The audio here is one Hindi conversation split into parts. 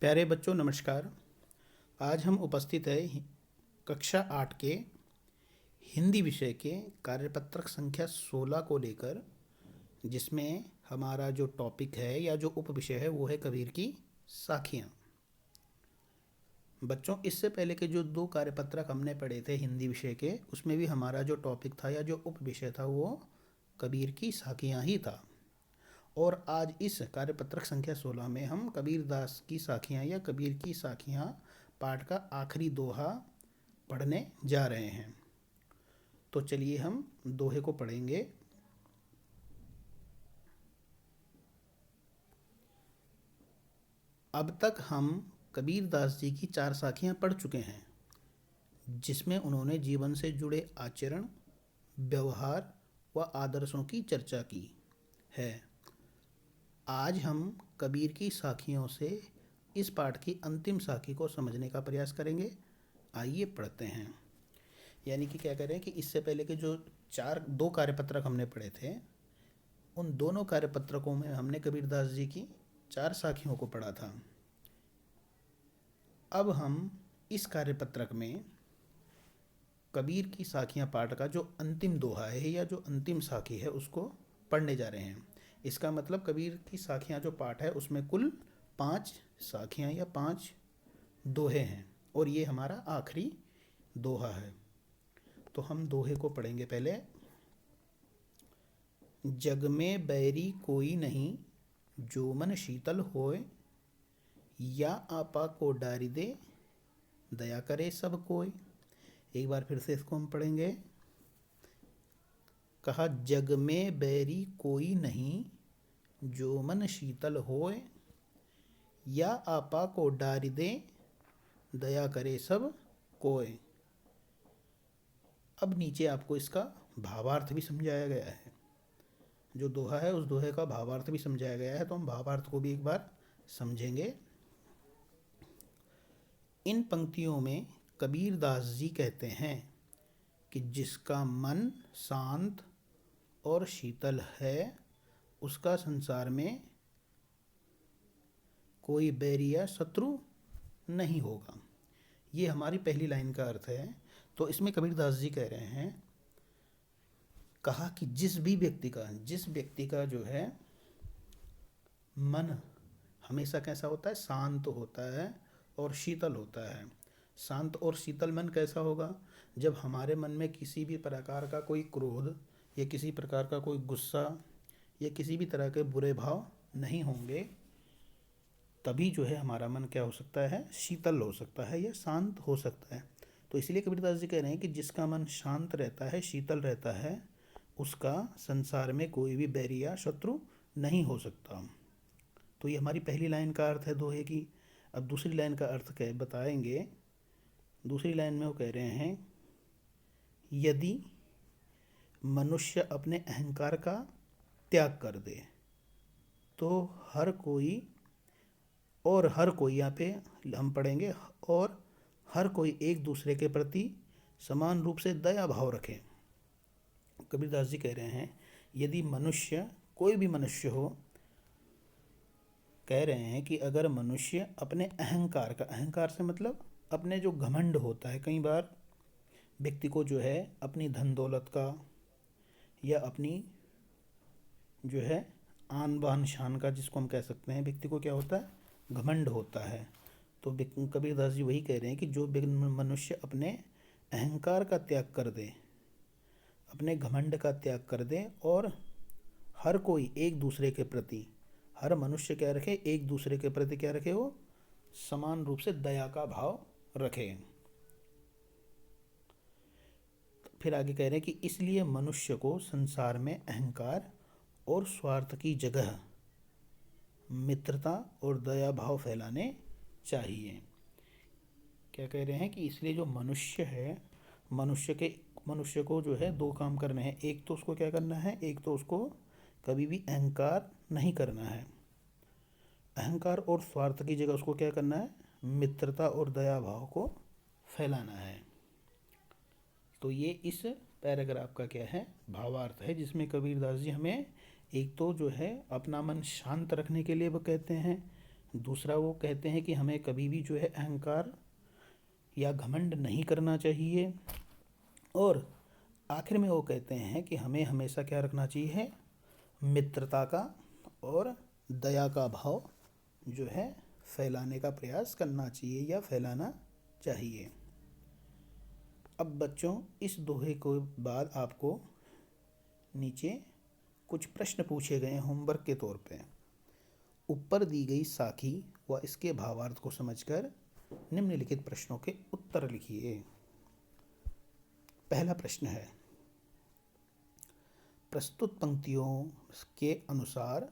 प्यारे बच्चों नमस्कार। आज हम उपस्थित है कक्षा 8 के हिंदी विषय के कार्यपत्रक संख्या 16 को लेकर, जिसमें हमारा जो टॉपिक है या जो उपविषय है वो है कबीर की साखियाँ। बच्चों, इससे पहले के जो 2 कार्यपत्रक हमने पढ़े थे हिंदी विषय के, उसमें भी हमारा जो टॉपिक था या जो उपविषय था वो कबीर की साखियाँ ही था। और आज इस कार्यपत्रक संख्या 16 में हम कबीर दास की साखियाँ या कबीर की साखियाँ पाठ का आखिरी दोहा पढ़ने जा रहे हैं। तो चलिए हम दोहे को पढ़ेंगे। अब तक हम कबीर दास जी की 4 साखियाँ पढ़ चुके हैं, जिसमें उन्होंने जीवन से जुड़े आचरण, व्यवहार व आदर्शों की चर्चा की है। आज हम कबीर की साखियों से इस पाठ की अंतिम साखी को समझने का प्रयास करेंगे। आइए पढ़ते हैं। यानी कि क्या करें कि इससे पहले के जो 2 कार्यपत्रक हमने पढ़े थे, उन दोनों कार्यपत्रकों में हमने कबीरदास जी की 4 साखियों को पढ़ा था। अब हम इस कार्यपत्रक में कबीर की साखियाँ पाठ का जो अंतिम दोहा है या जो अंतिम साखी है उसको पढ़ने जा रहे हैं। इसका मतलब कबीर की साखियाँ जो पाठ है उसमें कुल 5 साखियाँ या 5 दोहे हैं और ये हमारा आखिरी दोहा है। तो हम दोहे को पढ़ेंगे पहले। जग में बैरी कोई नहीं, जो मन शीतल होए, या आपा को डारी दे, दया करे सब कोई। एक बार फिर से इसको हम पढ़ेंगे। कहा, जग में बैरी कोई नहीं, जो मन शीतल होए, या आपा को डारी दे, दया करे सब कोय। अब नीचे आपको इसका भावार्थ भी समझाया गया है। जो दोहा है उस दोहे का भावार्थ भी समझाया गया है, तो हम भावार्थ को भी एक बार समझेंगे। इन पंक्तियों में कबीर दास जी कहते हैं कि जिसका मन शांत और शीतल है, उसका संसार में कोई बैरी या शत्रु नहीं होगा। ये हमारी पहली लाइन का अर्थ है। तो इसमें कबीरदास जी कह रहे हैं, कहा कि जिस व्यक्ति का जो है मन हमेशा कैसा होता है, शांत होता है और शीतल होता है। शांत और शीतल मन कैसा होगा? जब हमारे मन में किसी भी प्रकार का कोई क्रोध या किसी प्रकार का कोई गुस्सा या किसी भी तरह के बुरे भाव नहीं होंगे, तभी जो है हमारा मन क्या हो सकता है, शीतल हो सकता है या शांत हो सकता है। तो इसलिए कबीरदास जी कह रहे हैं कि जिसका मन शांत रहता है, शीतल रहता है, उसका संसार में कोई भी बैरी या शत्रु नहीं हो सकता। तो ये हमारी पहली लाइन का अर्थ है दोहे की। अब दूसरी लाइन का अर्थ कह बताएंगे। दूसरी लाइन में वो कह रहे हैं, यदि मनुष्य अपने अहंकार का त्याग कर दे तो हर कोई यहाँ पे हम पढ़ेंगे, और हर कोई एक दूसरे के प्रति समान रूप से दया भाव रखे। कबीरदास जी कह रहे हैं, यदि कोई भी मनुष्य हो, कह रहे हैं कि अगर मनुष्य अपने अहंकार से मतलब अपने जो घमंड होता है, कई बार व्यक्ति को जो है अपनी धन दौलत का या अपनी जो है आन बान शान का, जिसको हम कह सकते हैं, व्यक्ति को क्या होता है, घमंड होता है। तो कबीरदास जी वही कह रहे हैं कि जो मनुष्य अपने अहंकार का त्याग कर दे, अपने घमंड का त्याग कर दे, और हर कोई एक दूसरे के प्रति, हर मनुष्य क्या रखे, एक दूसरे के प्रति क्या रखे, वो समान रूप से दया का भाव रखे। फिर आगे कह रहे हैं कि इसलिए मनुष्य को संसार में अहंकार और स्वार्थ की जगह मित्रता और दया भाव फैलाने चाहिए। क्या कह रहे हैं कि इसलिए जो मनुष्य है, मनुष्य को जो है 2 काम करने हैं। एक तो उसको क्या करना है, एक तो उसको कभी भी अहंकार नहीं करना है। अहंकार और स्वार्थ की जगह उसको क्या करना है, मित्रता और दया भाव को फैलाना है। तो ये इस पैराग्राफ का क्या है, भावार्थ है, जिसमें कबीरदास जी हमें एक तो जो है अपना मन शांत रखने के लिए वो कहते हैं, दूसरा वो कहते हैं कि हमें कभी भी जो है अहंकार या घमंड नहीं करना चाहिए। और आखिर में वो कहते हैं कि हमें हमेशा क्या रखना चाहिए, मित्रता का और दया का भाव जो है फैलाने का प्रयास करना चाहिए या फैलाना चाहिए। अब बच्चों इस दोहे के बाद आपको नीचे कुछ प्रश्न पूछे गए हैं होमवर्क के तौर पे। ऊपर दी गई साखी व इसके भावार्थ को समझकर निम्नलिखित प्रश्नों के उत्तर लिखिए। पहला प्रश्न है, प्रस्तुत पंक्तियों के अनुसार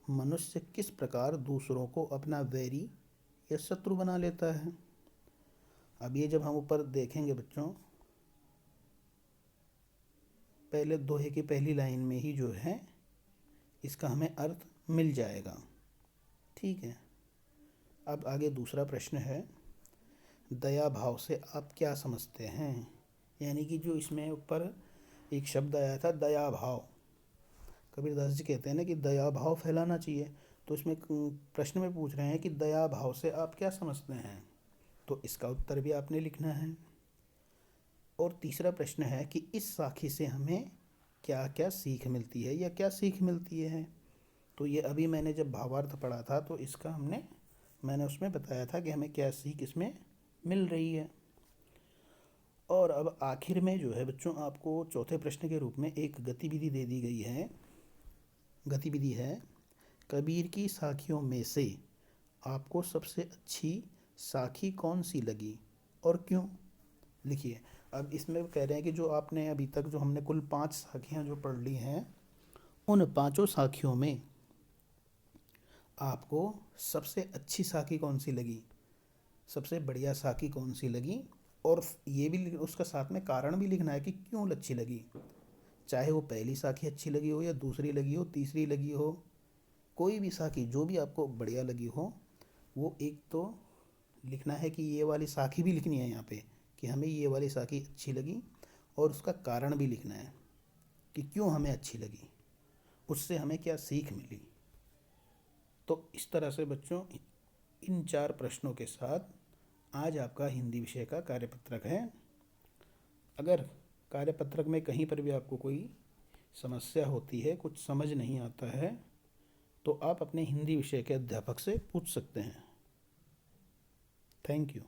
मनुष्य किस प्रकार दूसरों को अपना वैरी या शत्रु बना लेता है। अब ये जब हम ऊपर देखेंगे बच्चों, पहले दोहे की पहली लाइन में ही जो है इसका हमें अर्थ मिल जाएगा। ठीक है। अब आगे दूसरा प्रश्न है, दया भाव से आप क्या समझते हैं। यानी कि जो इसमें ऊपर एक शब्द आया था दया भाव, कबीरदास जी कहते हैं ना कि दया भाव फैलाना चाहिए। तो इसमें प्रश्न में पूछ रहे हैं कि दया भाव से आप क्या समझते हैं, तो इसका उत्तर भी आपने लिखना है। और तीसरा प्रश्न है कि इस साखी से हमें क्या क्या सीख मिलती है या क्या सीख मिलती है। तो ये अभी मैंने जब भावार्थ पढ़ा था तो इसका मैंने उसमें बताया था कि हमें क्या सीख इसमें मिल रही है। और अब आखिर में जो है बच्चों आपको चौथे प्रश्न के रूप में एक गतिविधि दे दी गई है। गतिविधि है, कबीर की साखियों में से आपको सबसे अच्छी साखी कौन सी लगी और क्यों, लिखिए। अब इसमें कह रहे हैं कि जो आपने अभी तक जो हमने कुल 5 साखियाँ जो पढ़ ली हैं, उन पांचों साखियों में आपको सबसे अच्छी साखी कौन सी लगी, सबसे बढ़िया साखी कौन सी लगी। और ये भी उसका साथ में कारण भी लिखना है कि क्यों अच्छी लगी। चाहे वो पहली साखी अच्छी लगी हो या दूसरी लगी हो, तीसरी लगी हो, कोई भी साखी जो भी आपको बढ़िया लगी हो, वो एक तो लिखना है कि ये वाली साखी भी लिखनी है यहाँ पे कि हमें ये वाली साखी अच्छी लगी, और उसका कारण भी लिखना है कि क्यों हमें अच्छी लगी, उससे हमें क्या सीख मिली। तो इस तरह से बच्चों इन 4 प्रश्नों के साथ आज आपका हिंदी विषय का कार्यपत्रक है। अगर कार्यपत्रक में कहीं पर भी आपको कोई समस्या होती है, कुछ समझ नहीं आता है, तो आप अपने हिंदी विषय के अध्यापक से पूछ सकते हैं। Thank you.